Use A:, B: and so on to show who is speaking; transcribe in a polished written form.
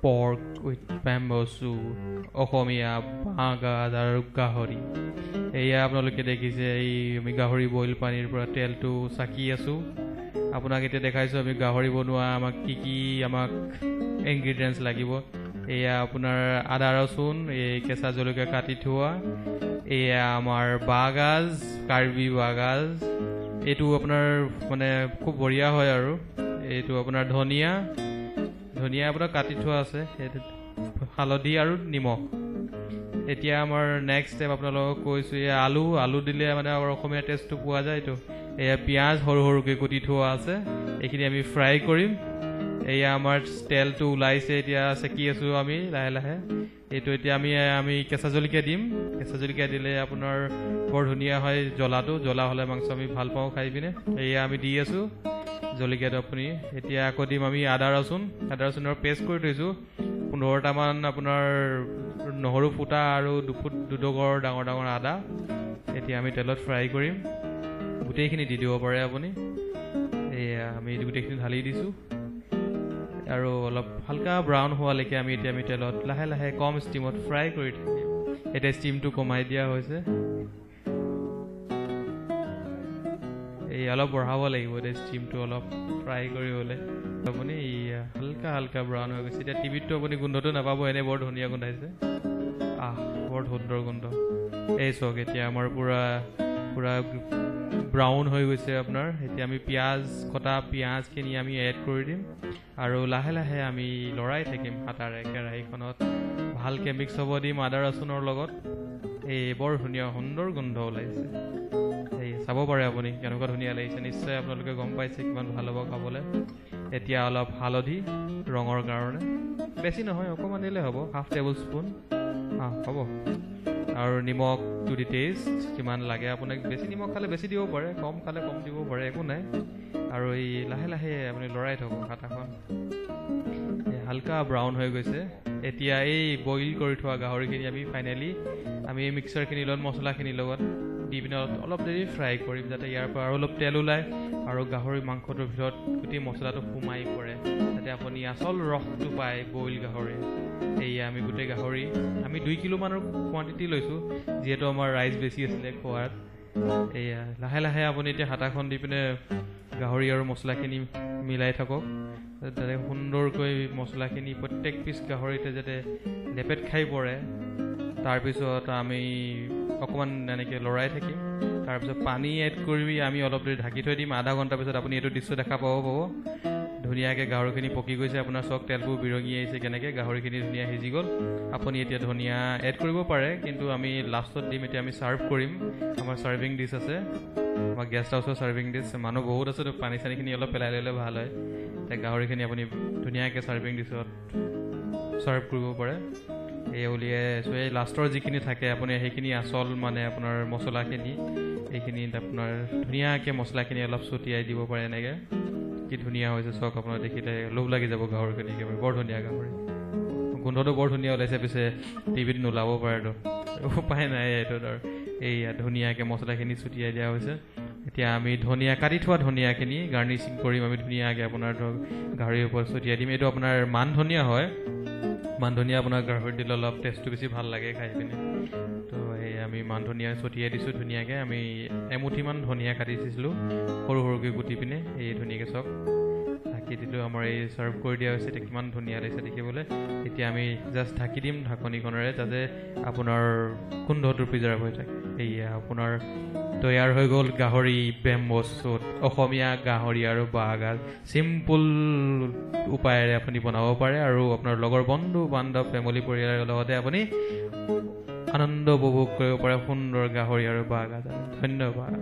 A: pork with bamboo soup, অসমীয়া বাঁহগাজ আৰু গাহৰি। এয়া আপোনালোকে দেখিছে এই আমি গাহৰি বইল পানীৰ পৰা তেলটো চাকি আছোঁ। আপোনাক এতিয়া দেখাইছোঁ আমি গাহৰি বনোৱা আমাক কি আমাক ইনগ্ৰিডিয়েণ্টছ লাগিব। এয়া আপোনাৰ আদা ৰচুন, এই কেঁচা জলকীয়া কাটি থোৱা, এয়া আমাৰ বাঁহগাজ, কাৰ্বি বাঁহগাজ, এইটো আপোনাৰ মানে খুব বঢ়িয়া হয়। আৰু এইটো আপোনাৰ ধনিয়া আপোনাৰ কাটি থোৱা আছে, হালধি আৰু নিমখ। এতিয়া আমাৰ নেক্সট ষ্টেপ আপোনালোকক কৈছোঁ, এয়া আলু দিলে মানে আমাৰ অসমীয়া টেষ্টটো পোৱা যায়। এইটো এয়া পিঁয়াজ সৰু সৰুকৈ কুটি থোৱা আছে, এইখিনি আমি ফ্ৰাই কৰিম। এয়া আমাৰ তেলটো ওলাইছে, এতিয়া চেকি আছোঁ আমি লাহে লাহে। এইটো এতিয়া আমি কেঁচা জলকীয়া দিম। কেঁচা জলকীয়া দিলে আপোনাৰ বৰ ধুনীয়া হয় জ্বলাটো। জ্বলা হ'লে মাংস আমি ভাল পাওঁ খাই পিনে। এয়া আমি দি আছোঁ জলকীয়াটো আপুনি। এতিয়া আকৌ দিম আমি আদা ৰচুনৰ পেষ্ট কৰি থৈছোঁ 15টামান আপোনাৰ নহৰু ফুটা আৰু দুডগৰ ডাঙৰ ডাঙৰ আদা। এতিয়া আমি তেলত ফ্ৰাই কৰিম। গোটেইখিনি দি দিব পাৰে আপুনি। এয়া আমি গোটেইখিনি ঢালি দিছোঁ আৰু অলপ হালকা ব্ৰাউন হোৱালৈকে আমি তেলত লাহে লাহে কম ষ্টিমত ফ্ৰাই কৰি থাকিম। এতিয়া ষ্টিমটো কমাই দিয়া হৈছে। এই অলপ বঢ়াব লাগিব এতিয়া ষ্টিমটো অলপ ফ্ৰাই কৰিবলৈ। আপুনি হালকা ব্ৰাউন হৈ গৈছে। এতিয়া টিভিতটো আপুনি গোন্ধটো নাপাব, এনেই বৰ ধুনীয়া গোন্ধাইছে। বৰ সুন্দৰ গোন্ধ। এই চাওক এতিয়া আমাৰ পুৰা ব্ৰাউন হৈ গৈছে আপোনাৰ। এতিয়া আমি কটা পিঁয়াজখিনি আমি এড কৰি দিম আৰু লাহে লাহে আমি লৰাই থাকিম হাতাৰে কেৰাহীখনত। ভালকৈ মিক্স হ'ব দিম আদা ৰচুনৰ লগত। এই বৰ ধুনীয়া সুন্দৰ গোন্ধ ওলাইছে। এই চাব পাৰে আপুনি কেনেকুৱা ধুনীয়া লাগিছে। নিশ্চয় আপোনালোকে গম পাইছে কিমান ভাল হ'ব খাবলৈ। এতিয়া অলপ হালধি ৰঙৰ কাৰণে, বেছি নহয় অকণমান দিলে হ'ব, ½ টেবুল স্পুন হ'ব। আৰু নিমখ টু দি টেষ্ট, কিমান লাগে আপোনাক। বেছি নিমখ খালে বেছি দিব পাৰে, কম খালে কম দিব পাৰে, একো নাই। আৰু এই লাহে লাহে আপুনি লৰাই থাকক হাতাখন। হালকা ব্ৰাউন হৈ গৈছে। এতিয়া এই বইল কৰি থোৱা গাহৰিখিনি আমি ফাইনেলি এই মিক্সাৰখিনিৰ লগত মছলাখিনিৰ লগত দি পিনে অলপ দেৰি ফ্ৰাই কৰিম, যাতে ইয়াৰ পৰা আৰু অলপ তেল ওলায় আৰু গাহৰি মাংসটোৰ ভিতৰত গোটেই মছলাটো সোমাই পৰে, যাতে আপুনি আচল ৰসটো পায় বইল গাহৰি। এয়া আমি গোটেই গাহৰি 2 কিলোমানৰ কোৱাণ্টিটি লৈছোঁ, যিহেতু আমাৰ ৰাইজ বেছি আছিলে খোৱাত। এয়া লাহে লাহে আপুনি এতিয়া হাতাখন দি পিনে গাহৰি আৰু মছলাখিনি মিলাই থাকক, যাতে সুন্দৰকৈ মছলাখিনি প্ৰত্যেক পিচ গাহৰিতে যাতে লেপেট খাই পৰে। তাৰপিছত আমি অকণমান এনেকৈ লৰাই থাকিম। তাৰপিছত পানী এড কৰি আমি অলপ দেৰি ঢাকি থৈ দিম। আধা ঘণ্টাৰ পিছত আপুনি এইটো দৃশ্য দেখা পাব। ধুনীয়াকৈ গাহৰিখিনি পকি গৈছে। আপোনাৰ চক তেলবোৰ বিৰঙি আহিছে কেনেকৈ, গাহৰিখিনি ধুনীয়া সিজি গ'ল। আপুনি এতিয়া ধনিয়া এড কৰিব পাৰে, কিন্তু আমি লাষ্টত দিম। এতিয়া আমি ছাৰ্ভ কৰিম। আমাৰ ছাৰ্ভিং ডিছ আছে, আমাৰ গেষ্ট হাউচৰ ছাৰ্ভিং ডিছ। মানুহ বহুত আছে, তো পানী চানীখিনি অলপ পেলাই ল'লে ভাল হয়। এতিয়া গাহৰিখিনি আপুনি ধুনীয়াকৈ ছাৰ্ভিং ডিছত ছাৰ্ভ কৰিব পাৰে। এই লাষ্টৰ যিখিনি থাকে আপুনি সেইখিনি আচল মানে আপোনাৰ মছলাখিনি, এইখিনিত আপোনাৰ ধুনীয়াকৈ মছলাখিনি অলপ ছটিয়াই দিব পাৰে এনেকৈ। কি ধুনীয়া হৈছে চাওক, আপোনাৰ দেখিলে লোভ লাগি যাব গাহৰিখিনি। একেবাৰে বৰ ধুনীয়া গাহৰি, গোন্ধটো বৰ ধুনীয়া ওলাইছে। পিছে টিভিত নোলাব পাৰেতো, উপায় নাই এইটোত। আৰু এইয়া ধুনীয়াকৈ মছলাখিনি ছটিয়াই দিয়া হৈছে। এতিয়া আমি কাটি থোৱা ধনিয়াখিনি গাৰ্নিচিং কৰিম আমি ধুনীয়াকৈ। আপোনাৰ ধৰক গাহৰিৰ ওপৰত ছটিয়াই দিম। এইটো আপোনাৰ মান ধনিয়া হয়। মান ধনিয়া আপোনাৰ গাহৰিত দিলে অলপ টেষ্টটো বেছি ভাল লাগে খাই পিনে। তো সেই আমি মান ধনিয়া ছটিয়াই দিছোঁ ধুনীয়াকৈ। আমি এমুঠিমান ধনিয়া কাটি দিছিলোঁ সৰু সৰুকৈ কুটি পিনে। এই ধুনীয়াকৈ চব ঢাকি দিলোঁ। আমাৰ এই ছাৰ্ভ কৰি দিয়া হৈছে। এতিয়া কিমান ধুনীয়া লাগিছে দেখিবলৈ। এতিয়া আমি জাষ্ট ঢাকি দিম ঢাকনিখনেৰে, যাতে আপোনাৰ গোন্ধটো প্ৰিজাৰ্ভ হৈ থাকে। এয়া আপোনাৰ তৈয়াৰ হৈ গ'ল গাহৰি বেম্বো চুট। অসমীয়া গাহৰি আৰু বাঁহগাজ চিম্পুল উপায়েৰে আপুনি বনাব পাৰে, আৰু আপোনাৰ লগৰ বন্ধু বান্ধৱ ফেমিলি পৰিয়ালৰ লগতে আপুনি আনন্দ উপভোগ কৰিব পাৰে সুন্দৰ গাহৰি আৰু বাঁহগাজ। ধন্যবাদ।